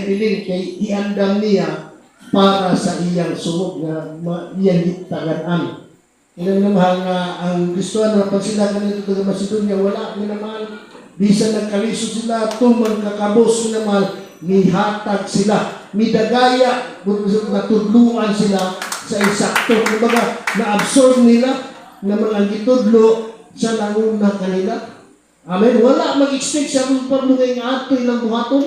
bilin kay iandam niya para sa iyang sumog na iyang gitagaan. Ilang na mahal nga ang Kristoan na pag sila kanito taga Macedonia, wala minamahal. Bisa nagkaliso sila, tumang kakabos minamahal, mihatag sila, midagaya, natudluan sila sa isakto. Kumbaga, na-absorb nila na mga gitudlo sa nanguna kanila. Amen? Wala mag-expect sa mga Pablo ngayong ato ilang buhaton.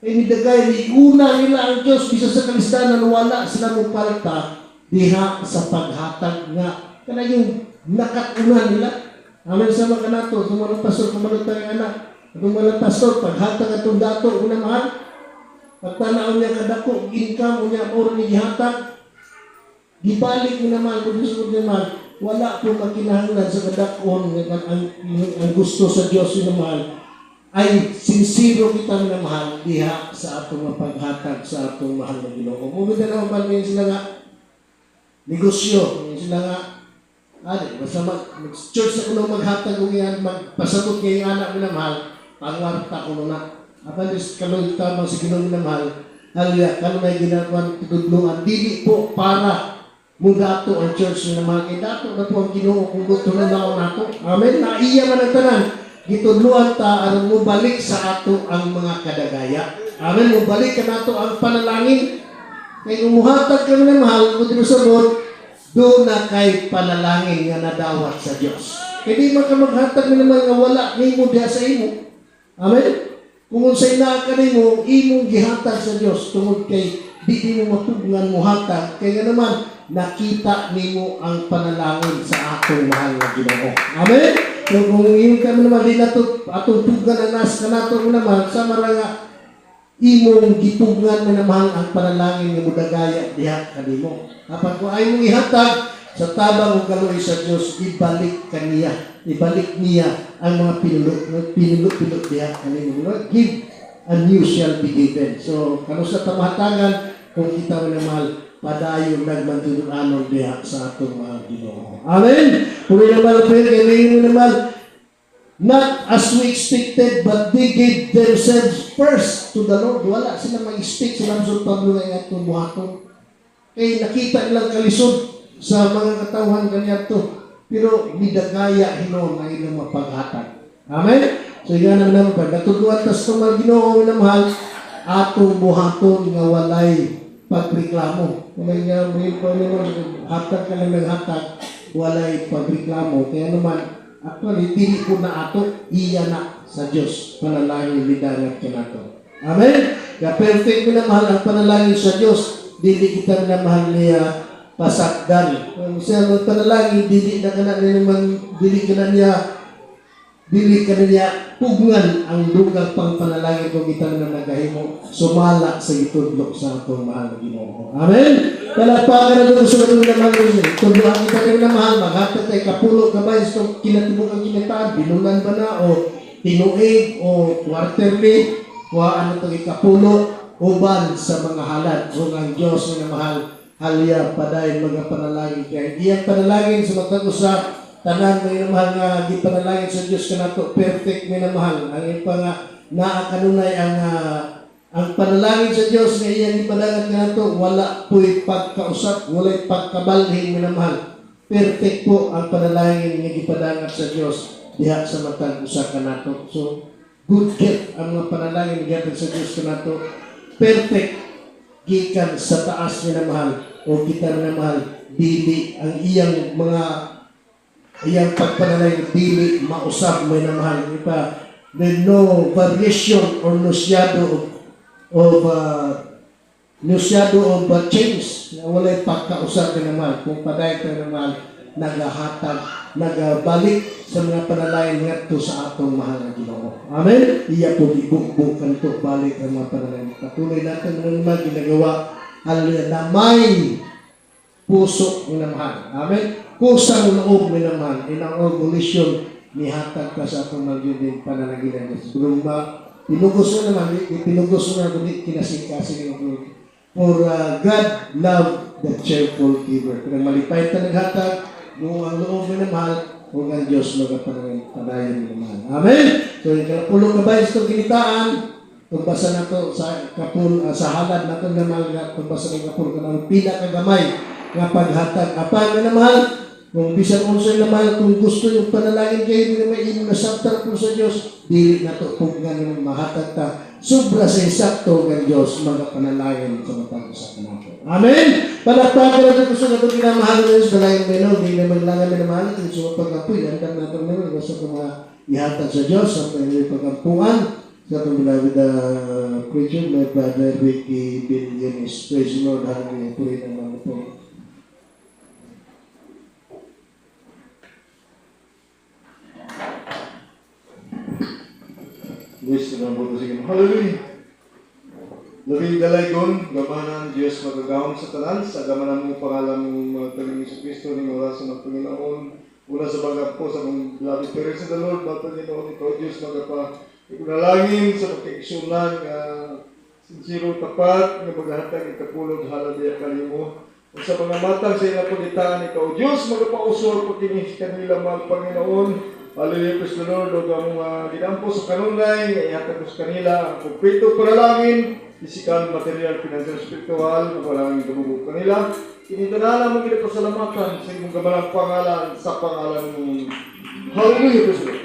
Eh, midagaya, una nila ang Diyos, bisa sa kalistanan, wala sila mong palta diha sa paghatag nga kana yung nakatuna nila. Amen sama ka nato tumanong pastor tumanong tayong anak tumanong pastor paghatag atong dato una mahal pagtanaw niya kadako income niya or ni gihatag gibalik mo naman kung gusto mo naman wala po makinahanglan sa kadakon ang gusto sa Diyos yung mahal ay sincero kita minamahal diha sa atong paghatag sa atong mahal na Ginoo. Mumita na ba sila nga negosyo, sila nga, basta mag-church na kuno maghatag kung yan, magpasabot kayo yung anak mo na mahal, pangwarta kuno na. Apalis kalong tamang si Ginoo na mahal, halya, kalong may ginagawa ng tutudlungan, dili po para mudato ang church na mahal. Kaya dato na po ang Ginoo kung gusto na daw nato. Amen? Naiya man ang tanan, gitudluan ta, aron mo balik sa ato ang mga kadagaya. Amen? Mo balik ka nato ang panalangin. Kaya umuhatag kami ng mahal, kung tinusabot, doon na kay panalangin nga nadawat sa Diyos. Kaya di man ka maghatag ng mga wala, ngayon mo diha sa imo. Amen? Kung unsay na ka mo, imong gihatag sa Diyos, tungod kay di mo matugngan mo hatag, kaya naman, nakita nimo ang panalangin sa atong mahal na Ginoo. Amen? Kung yung kami naman, di na ito, atong tugnan na nas ka nato naman, sa maranga, imong gitugngan na namahal ang panalangin nga mudagaya diha kanimo. Apan kung ay mong ihatag sa tabang ug kaloy sa Dios, ibalik kaniya. Ibalik niya ang mga pinulot diha kanimo. Give and you shall be given. So, kano sa tamahatagan kung kita na mahal padayon nagmantunuanon diha sa atong mga Ginoo. Amen. Kung naman kay naman not as we expected, but they gave themselves first to the Lord. Wala sila mag-expect sila sa Pablo ay atong buhaton. Kaya nakita nilang kalisod sa mga katawhan kanya to. Pero midagaya hinon na ilang mapaghatag. Amen? So yan ang naman pag natuluan tas itong mga Ginoo na mahal, atong buhaton nga walay pagreklamo. Kung may hatag ka lang naghatag, walay pagreklamo. Kaya naman, actually, dili po na ato, iya na sa Diyos. Panalangin, lidangat ka na to. Amen? Kaya perfect mo na mahal ang panalangin sa Diyos. Dili kita na mahal niya pasakdan. Kung siya ang panalangin, dili ka na niya pugnan ang dugang pang panalangin kung kita na nagahimo. Sumala sa itudlok sa atong mahal na Ginoo. Amen? Palagpakan na doon sa mga naman tudlohan kita kayo na mahal, maghatag tayo kapulo kabay sa kinatibok ang kinataan, binulan ba na o tinuig o quarterly o ano ito kapulo uban sa mga halad o ang Diyos na mahal halya paday mga panalangin kaya iyang panalangin sa matag sa tanan may namahal nga di panalangin sa Diyos kanato perfect may namahal ang ipa nga naakanunay ang panalangin sa Diyos nga iyang ipadangat kanato wala po'y pagkausap wala'y pagkabalhin may namahal perfect po ang panalangin nga ipadangat sa Diyos diha sa matag usa kanato so good gift ang mga panalangin nga sa Diyos kanato perfect gikan sa taas ni namahal o kita na namahal dili ang iyang mga iyang pagpanalangin dili mausap may namahal ipa there no variation or no shadow of change na walay pagkausap ni namahal kung paday ka namahal nagahatag nagabalik sa mga panalangin ngadto sa atong mahal na Ginoo. Amen? Iya po ibukbukan to balik ang mga panalangin. Patuloy natin ng mga ginagawa na may puso ng mahal. Amen? Kusang loob ng mahal. In ang organisyon nihatag ka sa atong mga panalangin ng Diyos. Kung ba, pinugos mo naman, pinugos mo na kundi kinasing-kasing ng Lord. For God love the cheerful giver. Kung malipay ka naghatag, kung ang loob ng mahal, kung ang Diyos magpapadayon ng mahal. Amen? So, yung kalapulong na ba itong kinitaan, Pagbasa na to sa kapul, sa halad na to na mga pagbasa ng kapul ka ng pinakagamay nga paghatag. Apan na mahal, kung bisan unsa na mahal, kung gusto yung panalangin kayo na may imo nasabtan po sa Dios, dili na to kung ganun mahatag ta. Sobra sa isakto ng Diyos, mga panalangin sa matang sa kanato. Amen! Palakpakan natin gusto na itong kinamahal na Diyos, dalayan menon, di na maglangan na mahal, at yung pagkapoy, ang dam natin menon, gusto ko ihatag sa Diyos, sa pagkampuan, sa itong beloved preacher, my brother Ricky Billions. Praise the Lord, hallelujah, puri naman po. Wish na po ito sige. Hallelujah! Labing dalaygon, gamanan Diyos magagawang sa tanan, sa gamanan mong pangalan ng mga taling sa Kristo, ng oras ng Panginoon, una sa bagap po sa mong labing pero sa Lord, mga Panginoon, ito Diyos magapa, ikunalangin sa pagkikisunan, sincero tapat, ng maghahatag ikapulog, halabiya kalimo, o sa mga matang sa ilang pagitaan, ikaw Diyos magapausor, pagkinis kanila mga Panginoon, hallelujah, praise the Lord, o ang ginampo sa kanunay, ihatag mo sa kanila, ang kumpleto panalangin, physical, material, financial, spiritual, mapalang gabubog kanila. Kinitanalan mo kita pasalamatan sa imong gamalang pangalan sa pangalan mo. Hallelujah, praise the Lord.